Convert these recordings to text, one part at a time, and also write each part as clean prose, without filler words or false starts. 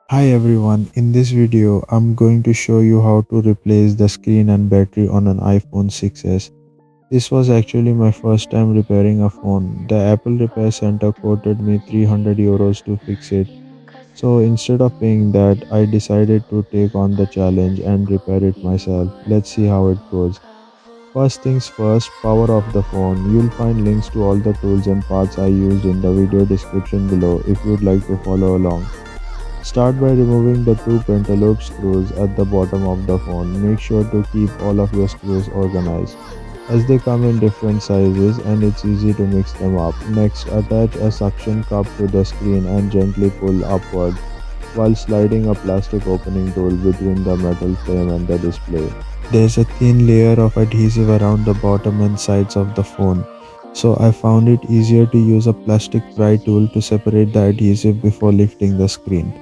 Hi everyone, in this video I'm going to show you how to replace the screen and battery on an iPhone 6s. This was actually my first time repairing a phone. The Apple Repair Center quoted me 300 euros to fix it. So instead of paying that, I decided to take on the challenge and repair it myself. Let's see how it goes. First things first, power off the phone. You'll find links to all the tools and parts I used in the video description below if you'd like to follow along. Start by removing the two pentalobe screws at the bottom of the phone. Make sure to keep all of your screws organized, as they come in different sizes and it's easy to mix them up. Next, attach a suction cup to the screen and gently pull upward while sliding a plastic opening tool between the metal frame and the display. There's a thin layer of adhesive around the bottom and sides of the phone, so I found it easier to use a plastic pry tool to separate the adhesive before lifting the screen.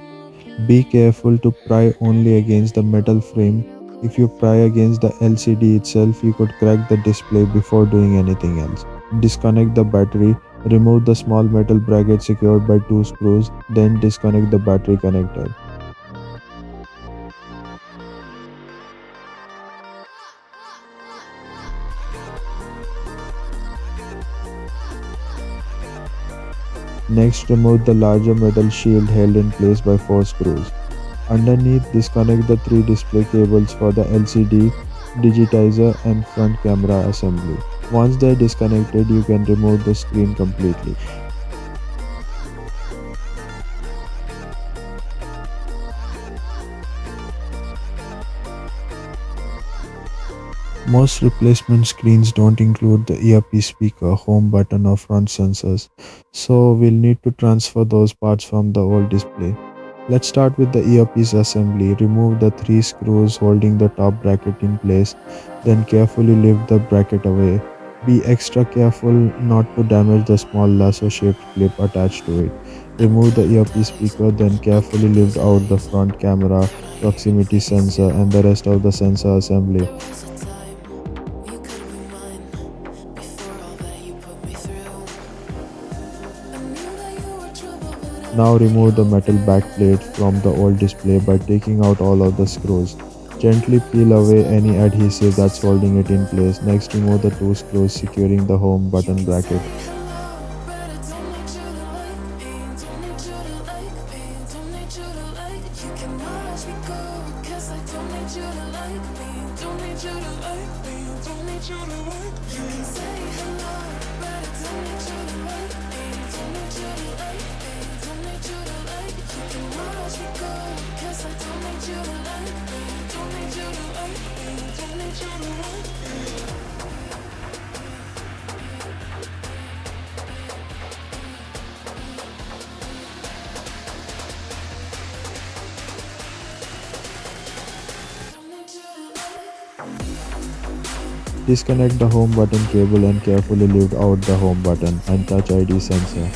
Be careful to pry only against the metal frame. If you pry against the LCD itself, you could crack the display before doing anything else. Disconnect the battery. Remove the small metal bracket secured by two screws, then disconnect the battery connector. Next, remove the larger metal shield held in place by four screws. Underneath, disconnect the three display cables for the LCD, digitizer, and front camera assembly. Once they're disconnected, you can remove the screen completely. Most replacement screens don't include the earpiece speaker, home button, or front sensors, so we'll need to transfer those parts from the old display. Let's start with the earpiece assembly. Remove the three screws holding the top bracket in place, then carefully lift the bracket away. Be extra careful not to damage the small lasso shaped clip attached to it. Remove the earpiece speaker, then carefully lift out the front camera, proximity sensor, and the rest of the sensor assembly. Now remove the metal backplate from the old display by taking out all of the screws. Gently peel away any adhesive that's holding it in place. Next, remove the two screws securing the home button bracket. Disconnect the home button cable and carefully lift out the home button and touch ID sensor.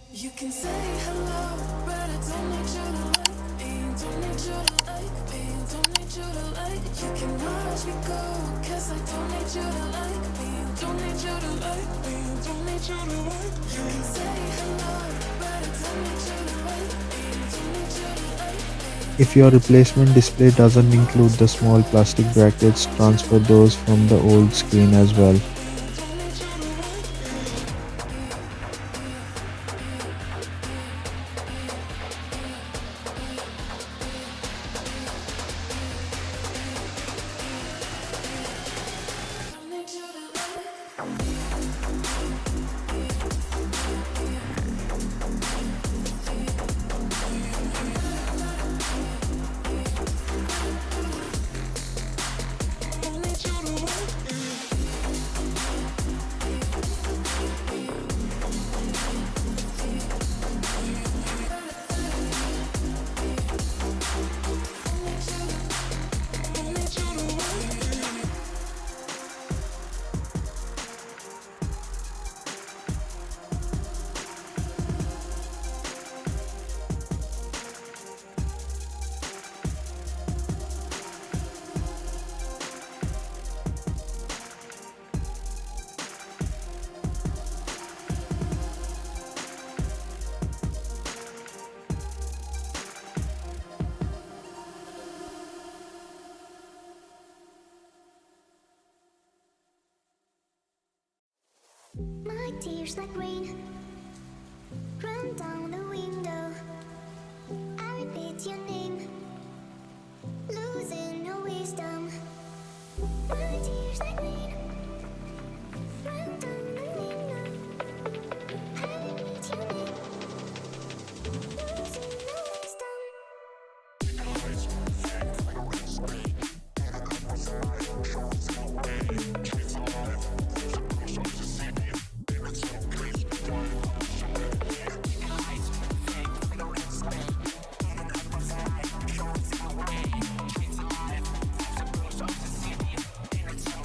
You can say hello, but I don't need you to like me. Don't need you to like me. Don't need you to like. You can watch me go, 'cause I don't need you to like me. Don't need you to like me. Don't need you to like. You can say hello, but I don't need you to like me. Don't need you to like me. If your replacement display doesn't include the small plastic brackets, transfer those from the old screen as well. My tears like rain run down the window. I repeat your name, losing no wisdom. My tears like rain run down the window. I repeat your name, losing no wisdom.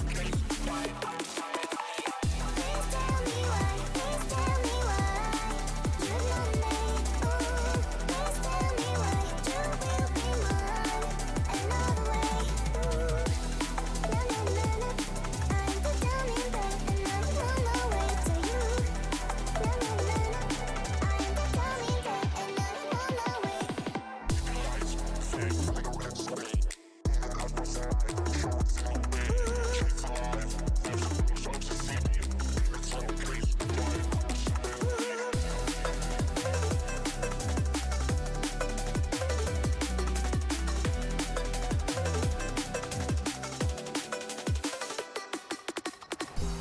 Please tell me why, please tell me why you love me. Ooh, please tell me why you will be mine another way. Ooh, na na na na. I'm the coming back and I'm on my way to you. Na na na na. I'm the coming back and I'm on my way.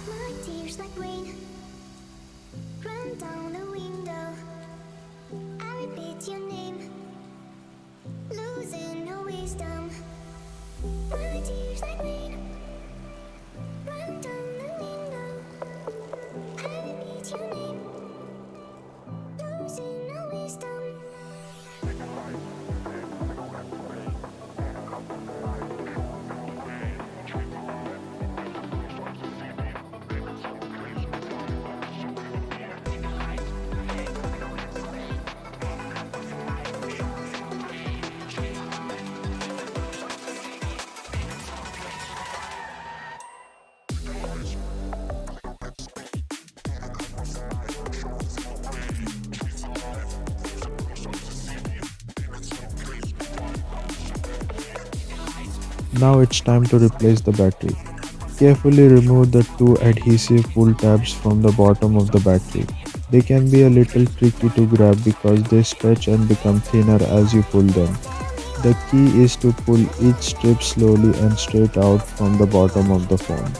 My tears like rain run down the window. I repeat your name, losing no wisdom. My tears like rain run down the window. I repeat your name, losing no wisdom. Now it's time to replace the battery. Carefully remove the two adhesive pull tabs from the bottom of the battery. They can be a little tricky to grab because they stretch and become thinner as you pull them. The key is to pull each strip slowly and straight out from the bottom of the phone.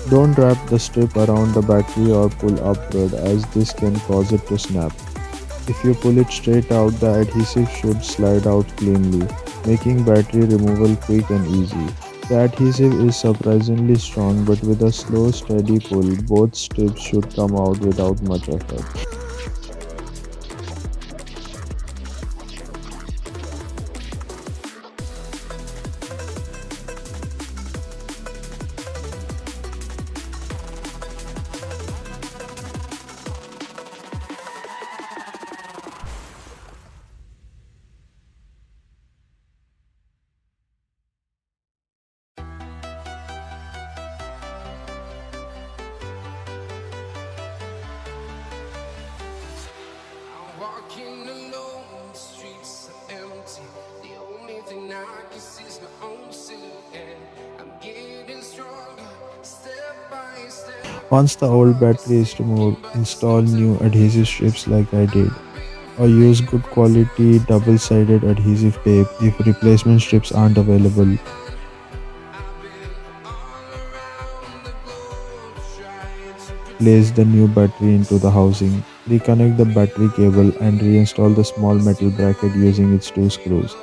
Don't wrap the strip around the battery or pull upward as this can cause it to snap. If you pull it straight out, the adhesive should slide out cleanly, making battery removal quick and easy. The adhesive is surprisingly strong, but with a slow, steady pull, both strips should come out without much effort. I'm walking alone, the streets are empty. The only thing I can see is my own silhouette. I'm getting stronger, step by step. Once the old battery is removed, install new adhesive strips like I did, or use good quality double-sided adhesive tape if replacement strips aren't available. Place the new battery into the housing. Reconnect the battery cable and reinstall the small metal bracket using its two screws.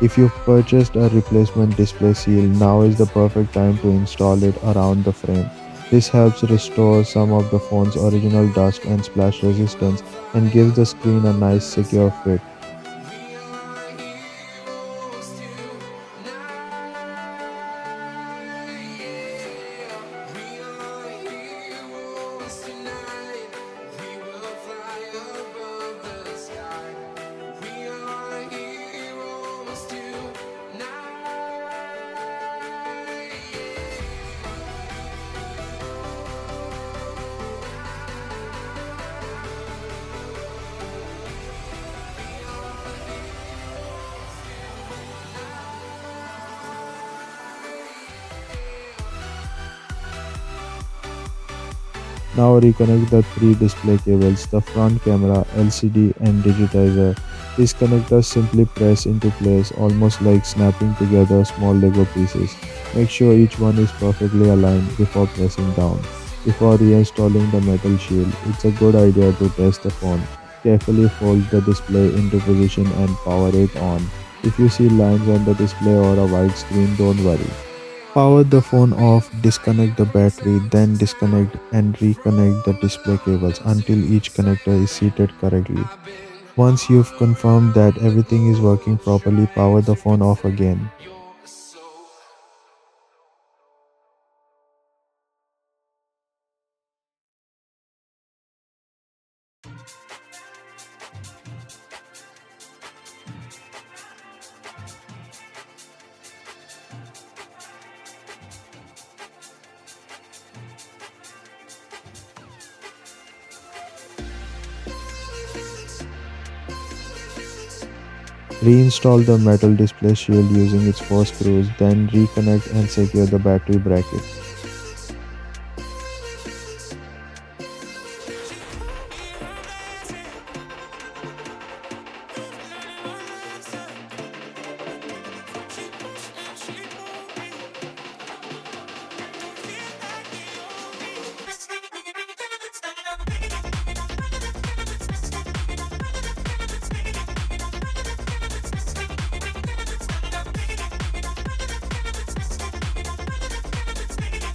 If you've purchased a replacement display seal, now is the perfect time to install it around the frame. This helps restore some of the phone's original dust and splash resistance and gives the screen a nice secure fit. Now reconnect the three display cables, the front camera, LCD and digitizer. These connectors simply press into place almost like snapping together small Lego pieces. Make sure each one is perfectly aligned before pressing down. Before reinstalling the metal shield, it's a good idea to test the phone. Carefully fold the display into position and power it on. If you see lines on the display or a white screen, don't worry. Power the phone off, disconnect the battery, then disconnect and reconnect the display cables until each connector is seated correctly. Once you've confirmed that everything is working properly, power the phone off again. Reinstall the metal display shield using its 4 screws, then reconnect and secure the battery bracket.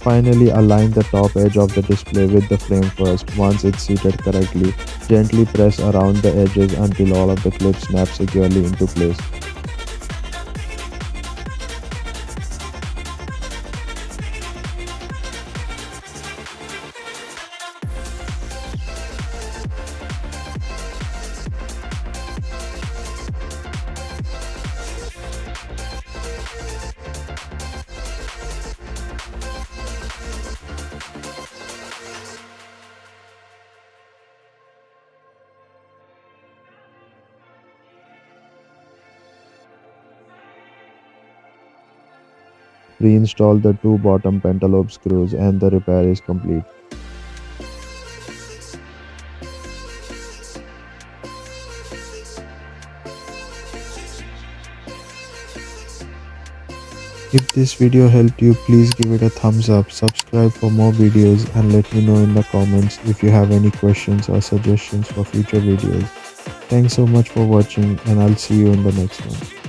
Finally, align the top edge of the display with the frame first. Once it's seated correctly, gently press around the edges until all of the clips snap securely into place. Reinstall the two bottom pentalobe screws and the repair is complete. If this video helped you, please give it a thumbs up, subscribe for more videos and let me know in the comments if you have any questions or suggestions for future videos. Thanks so much for watching and I'll see you in the next one.